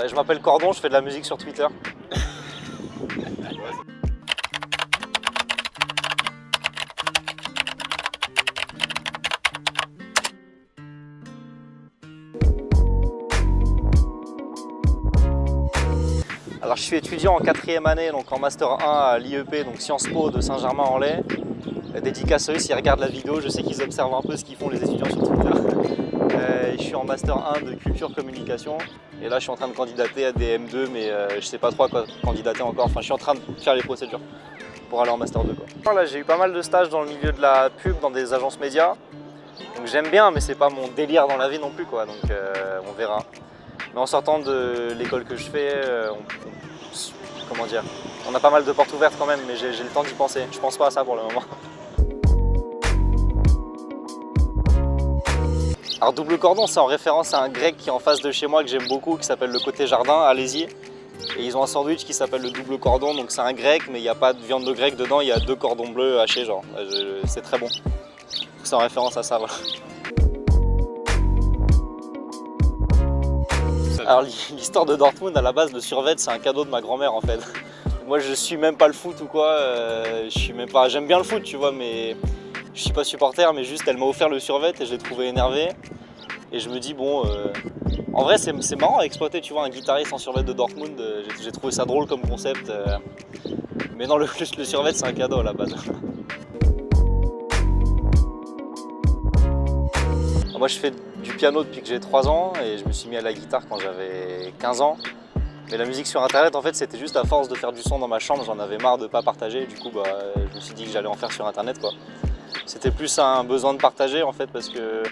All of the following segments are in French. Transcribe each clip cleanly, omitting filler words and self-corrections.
Je m'appelle Cordon, je fais de la musique sur Twitter. Alors je suis étudiant en 4e année, donc en Master 1 à l'IEP, donc Sciences Po de Saint-Germain-en-Laye. Dédicace à eux, s'ils regardent la vidéo, je sais qu'ils observent un peu ce qu'ils font les étudiants sur Twitter. Je suis en Master 1 de Culture Communication et là je suis en train de candidater à des M2 mais je sais pas trop à quoi candidater encore. Enfin je suis en train de faire les procédures pour aller en Master 2 quoi. Là j'ai eu pas mal de stages dans le milieu de la pub, dans des agences médias. Donc j'aime bien mais c'est pas mon délire dans la vie non plus quoi, donc on verra. Mais en sortant de l'école que je fais, comment dire, on a pas mal de portes ouvertes quand même mais j'ai le temps d'y penser. Je pense pas à ça pour le moment. Alors double cordon, c'est en référence à un grec qui est en face de chez moi que j'aime beaucoup, qui s'appelle le Côté Jardin, allez-y. Et ils ont un sandwich qui s'appelle le double cordon, donc c'est un grec, mais il n'y a pas de viande de grec dedans, il y a 2 cordons bleus hachés, genre. C'est très bon. C'est en référence à ça, voilà. Alors l'histoire de Dortmund, à la base, le survêt, c'est un cadeau de ma grand-mère en fait. Moi je suis même pas le foot ou quoi, j'aime bien le foot tu vois, mais je suis pas supporter, mais juste elle m'a offert le survêt et je l'ai trouvé énervé. Et je me dis bon, en vrai c'est marrant à exploiter, tu vois, un guitariste en survêt de Dortmund, j'ai trouvé ça drôle comme concept. Mais non, le survêt c'est un cadeau à la base. Moi je fais du piano depuis que j'ai 3 ans et je me suis mis à la guitare quand j'avais 15 ans. Mais la musique sur internet en fait c'était juste à force de faire du son dans ma chambre, j'en avais marre de pas partager, du coup je me suis dit que j'allais en faire sur internet quoi. C'était plus un besoin de partager en fait parce que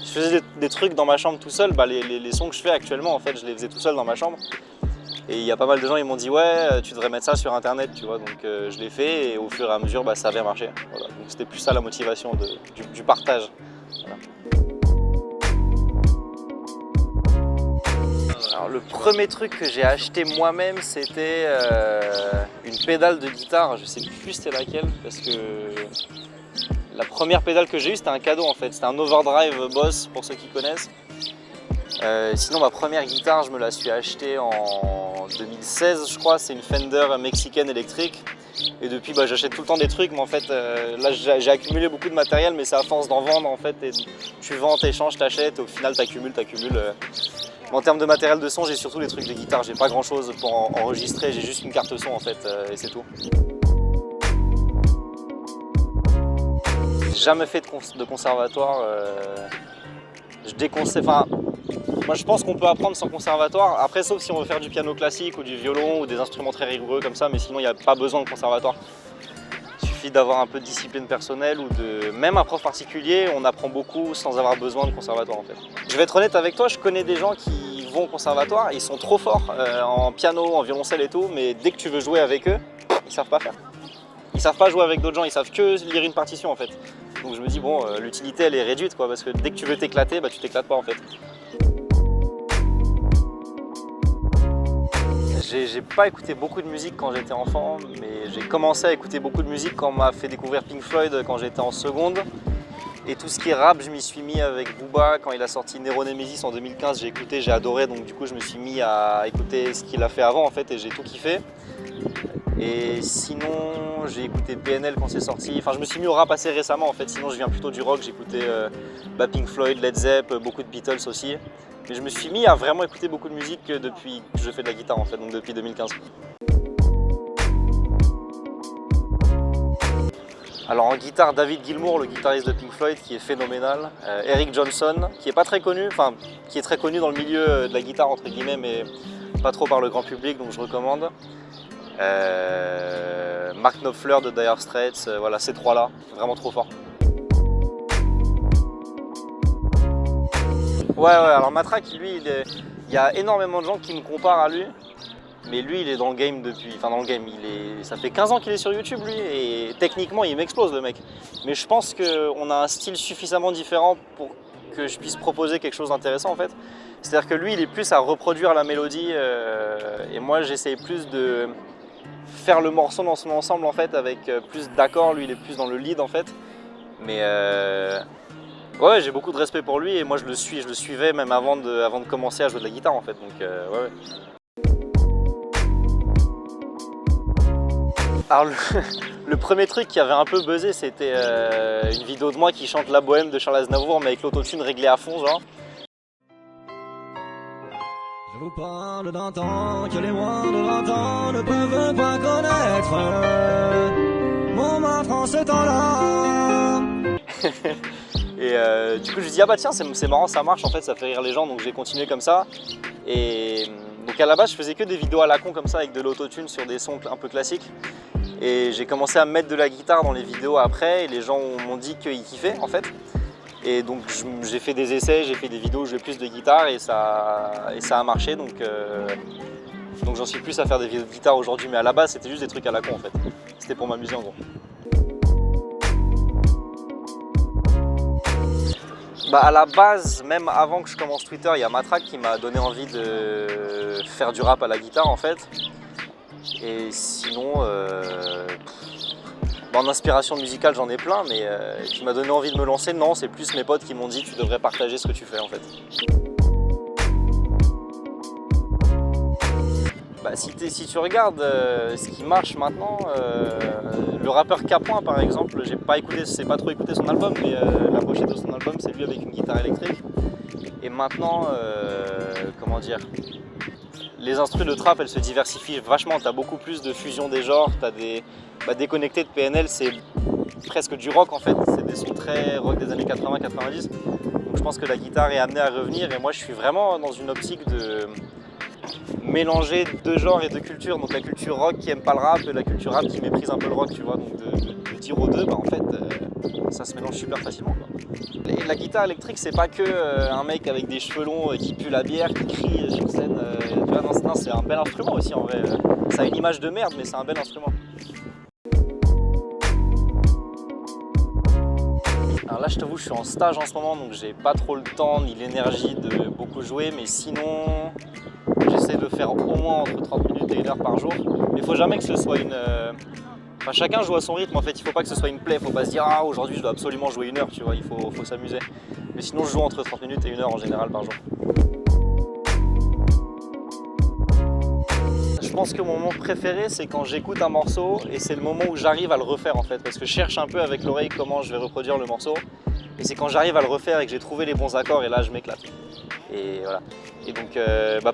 je faisais des trucs dans ma chambre tout seul, les sons que je fais actuellement en fait je les faisais tout seul dans ma chambre. Et il y a pas mal de gens qui m'ont dit ouais tu devrais mettre ça sur internet tu vois, donc je l'ai fait et au fur et à mesure ça avait marché. Voilà. Donc c'était plus ça la motivation du partage. Voilà. Alors, le premier truc que j'ai acheté moi-même c'était une pédale de guitare, je sais plus c'était laquelle parce que la première pédale que j'ai eue c'était un cadeau en fait, c'était un Overdrive Boss pour ceux qui connaissent. Sinon ma première guitare je me la suis achetée en 2016 je crois, c'est une Fender mexicaine électrique. Et depuis j'achète tout le temps des trucs mais en fait là j'ai accumulé beaucoup de matériel mais c'est à force d'en vendre en fait et tu vends, t'échanges, t'achètes et au final t'accumules. En termes de matériel de son j'ai surtout des trucs de guitare, j'ai pas grand chose pour enregistrer, j'ai juste une carte son en fait et c'est tout. J'ai jamais fait de conservatoire, je déconseille, enfin moi je pense qu'on peut apprendre sans conservatoire, après sauf si on veut faire du piano classique ou du violon ou des instruments très rigoureux comme ça, mais sinon il n'y a pas besoin de conservatoire. Il suffit d'avoir un peu de discipline personnelle ou même un prof particulier, on apprend beaucoup sans avoir besoin de conservatoire en fait. Je vais être honnête avec toi, je connais des gens qui vont au conservatoire, ils sont trop forts en piano, en violoncelle et tout, mais dès que tu veux jouer avec eux, ils savent pas faire. Ils savent pas jouer avec d'autres gens, ils savent que lire une partition en fait. Donc je me dis bon, l'utilité elle est réduite quoi, parce que dès que tu veux t'éclater, tu t'éclates pas en fait. J'ai pas écouté beaucoup de musique quand j'étais enfant, mais j'ai commencé à écouter beaucoup de musique quand on m'a fait découvrir Pink Floyd quand j'étais en seconde. Et tout ce qui est rap, je m'y suis mis avec Booba quand il a sorti Nero Nemesis en 2015, j'ai écouté, j'ai adoré, donc du coup je me suis mis à écouter ce qu'il a fait avant en fait et j'ai tout kiffé. Et sinon j'ai écouté PNL quand c'est sorti, enfin je me suis mis au rap assez récemment en fait, sinon je viens plutôt du rock, j'ai écouté Pink Floyd, Led Zepp, beaucoup de Beatles aussi. Mais je me suis mis à vraiment écouter beaucoup de musique depuis que je fais de la guitare en fait, donc depuis 2015. Alors en guitare, David Gilmour, le guitariste de Pink Floyd qui est phénoménal. Eric Johnson, qui est pas très connu, enfin qui est très connu dans le milieu de la guitare entre guillemets, mais pas trop par le grand public, donc je recommande. Mark Knopfler de Dire Straits, voilà ces trois-là, vraiment trop fort. Ouais, alors Matraque, lui, il y a énormément de gens qui me comparent à lui, mais lui, il est dans le game depuis, ça fait 15 ans qu'il est sur YouTube, lui, et techniquement, il m'explose, le mec. Mais je pense qu'on a un style suffisamment différent pour que je puisse proposer quelque chose d'intéressant, en fait. C'est-à-dire que lui, il est plus à reproduire la mélodie, et moi, j'essaye plus de faire le morceau dans son ensemble, en fait, avec plus d'accords. Lui, il est plus dans le lead, en fait. Mais ouais, j'ai beaucoup de respect pour lui et moi je le suivais même avant de commencer à jouer de la guitare en fait, donc ouais. Alors le premier truc qui avait un peu buzzé, c'était une vidéo de moi qui chante La Bohème de Charles Aznavour, mais avec l'autotune réglé à fond, genre. Je vous parle d'un temps que les moins de 20 ans ne peuvent pas connaître. Montmartre en ce temps-là. Et du coup je me dis ah bah tiens c'est marrant, ça marche en fait, ça fait rire les gens, donc j'ai continué comme ça. Et donc à la base je faisais que des vidéos à la con comme ça avec de l'autotune sur des sons un peu classiques. Et j'ai commencé à mettre de la guitare dans les vidéos après et les gens m'ont dit qu'ils kiffaient en fait. Et donc j'ai fait des essais, j'ai fait des vidéos où je jouais plus de guitare et ça a marché, donc j'en suis plus à faire des vidéos de guitare aujourd'hui, mais à la base c'était juste des trucs à la con en fait. C'était pour m'amuser en gros. Bah à la base, même avant que je commence Twitter, il y a Matraque qui m'a donné envie de faire du rap à la guitare en fait. Et sinon, en inspiration musicale j'en ai plein, mais qui m'a donné envie de me lancer, non, c'est plus mes potes qui m'ont dit tu devrais partager ce que tu fais en fait. Bah, si tu regardes ce qui marche maintenant, le rappeur Capoin par exemple, j'ai pas trop écouté son album, mais la pochette de son album c'est lui avec une guitare électrique. Et maintenant, comment dire, les instrus de trap elles se diversifient vachement, t'as beaucoup plus de fusion des genres, t'as Déconnecté de PNL c'est presque du rock en fait, c'est des sons très rock des années 80-90. Donc je pense que la guitare est amenée à revenir et moi je suis vraiment dans une optique de mélanger deux genres et deux cultures, donc la culture rock qui aime pas le rap et la culture rap qui méprise un peu le rock, tu vois, donc de dire aux deux, bah en fait ça se mélange super facilement quoi. Et la guitare électrique c'est pas que un mec avec des cheveux longs qui pue la bière, qui crie sur scène, tu vois, non, c'est un bel instrument aussi en vrai, ça a une image de merde mais c'est un bel instrument. Alors là je t'avoue je suis en stage en ce moment donc j'ai pas trop le temps ni l'énergie de beaucoup jouer, mais sinon j'essaie de faire au moins entre 30 minutes et 1 heure par jour. Mais il faut jamais que ce soit une... Enfin, chacun joue à son rythme en fait, il faut pas que ce soit une plaie, il faut pas se dire ah aujourd'hui je dois absolument jouer 1 heure, tu vois, il faut s'amuser. Mais sinon je joue entre 30 minutes et 1 heure en général par jour. Je pense que mon moment préféré c'est quand j'écoute un morceau et c'est le moment où j'arrive à le refaire en fait, parce que je cherche un peu avec l'oreille comment je vais reproduire le morceau et c'est quand j'arrive à le refaire et que j'ai trouvé les bons accords et là je m'éclate. Et voilà. Et donc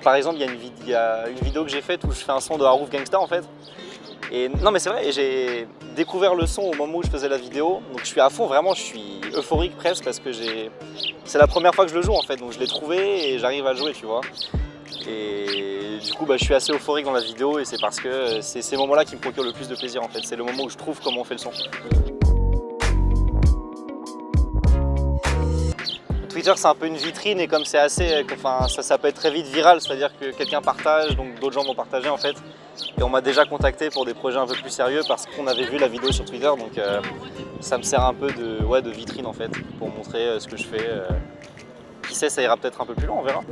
par exemple il y a une vidéo que j'ai faite où je fais un son de Harouf Gangsta en fait. Et non mais c'est vrai, j'ai découvert le son au moment où je faisais la vidéo, donc je suis à fond, vraiment je suis euphorique presque parce que c'est la première fois que je le joue en fait, donc je l'ai trouvé et j'arrive à le jouer, tu vois. Et du coup je suis assez euphorique dans la vidéo et c'est parce que c'est ces moments là qui me procurent le plus de plaisir en fait, c'est le moment où je trouve comment on fait le son. Twitter c'est un peu une vitrine et comme c'est assez, enfin ça peut être très vite viral, c'est-à-dire que quelqu'un partage, donc d'autres gens vont partager en fait. Et on m'a déjà contacté pour des projets un peu plus sérieux parce qu'on avait vu la vidéo sur Twitter, donc ça me sert un peu de vitrine en fait, pour montrer ce que je fais. Qui sait, ça ira peut-être un peu plus loin, on verra.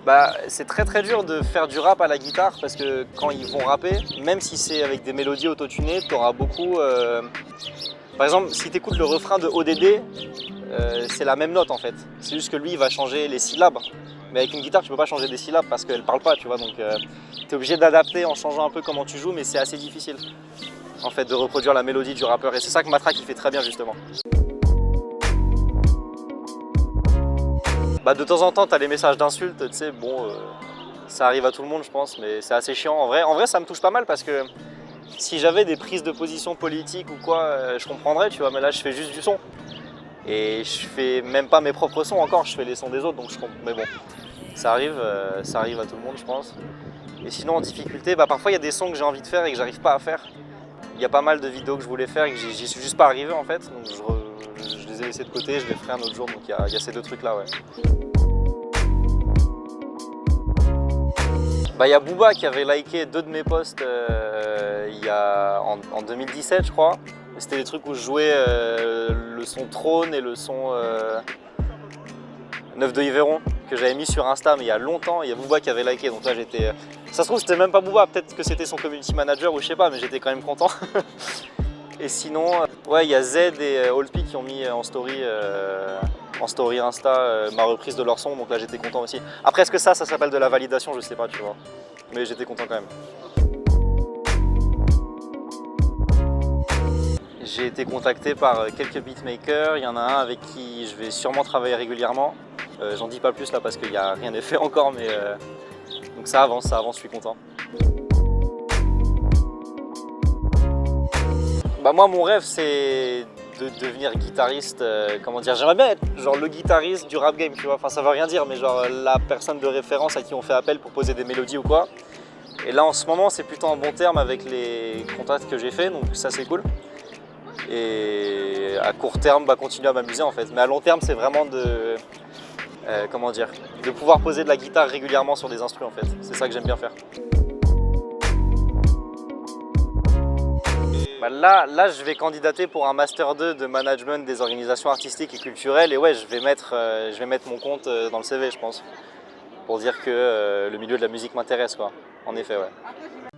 Bah, c'est très dur de faire du rap à la guitare parce que quand ils vont rapper, même si c'est avec des mélodies autotunées, tu auras beaucoup... Par exemple, si tu écoutes le refrain de ODD, c'est la même note en fait. C'est juste que lui, il va changer les syllabes. Mais avec une guitare, tu peux pas changer des syllabes parce qu'elle parle pas, tu vois. Donc, tu es obligé d'adapter en changeant un peu comment tu joues, mais c'est assez difficile en fait de reproduire la mélodie du rappeur. Et c'est ça que Matraque il fait très bien justement. Bah, de temps en temps, tu as les messages d'insultes, tu sais, bon, ça arrive à tout le monde, je pense, mais c'est assez chiant. En vrai, ça me touche pas mal parce que si j'avais des prises de position politiques ou quoi, je comprendrais, tu vois, mais là, je fais juste du son. Et je fais même pas mes propres sons encore, je fais les sons des autres, donc je comprends. Mais bon, ça arrive à tout le monde, je pense. Et sinon, en difficulté, bah, parfois, il y a des sons que j'ai envie de faire et que j'arrive pas à faire. Il y a pas mal de vidéos que je voulais faire et que j'y suis juste pas arrivé, en fait. Donc je les ai laissés de côté, je les ferai un autre jour, donc il y a ces deux trucs-là, ouais. Bah, y a Booba qui avait liké 2 de mes posts en 2017 je crois. C'était des trucs où je jouais le son Trône et le son 9 de Yveron que j'avais mis sur Insta mais il y a longtemps. Il y a Booba qui avait liké, donc là j'étais... Ça se trouve c'était même pas Booba, peut-être que c'était son community manager ou je sais pas, mais j'étais quand même content. Et sinon, ouais, il y a Z et Olpi qui ont mis en story Insta ma reprise de leur son, donc là j'étais content aussi. Après, est-ce que ça s'appelle de la validation? Je sais pas, tu vois. mais j'étais content quand même. J'ai été contacté par quelques beatmakers, il y en a un avec qui je vais sûrement travailler régulièrement. J'en dis pas plus là parce qu'il n'y a rien n'est fait encore, mais donc ça avance, je suis content. Bah moi mon rêve c'est de devenir guitariste, comment dire, j'aimerais bien être genre le guitariste du rap game, tu vois, enfin ça veut rien dire, mais genre la personne de référence à qui on fait appel pour poser des mélodies ou quoi. Et là en ce moment c'est plutôt en bon terme avec les contacts que j'ai fait, donc ça c'est cool. Et à court terme, bah, continuer à m'amuser en fait. Mais à long terme, c'est vraiment de, comment dire, de pouvoir poser de la guitare régulièrement sur des instruments en fait. C'est ça que j'aime bien faire. Bah là, je vais candidater pour un Master 2 de management des organisations artistiques et culturelles. Et ouais, je vais mettre mon compte dans le CV, je pense. Pour dire que le milieu de la musique m'intéresse, quoi. En effet, ouais.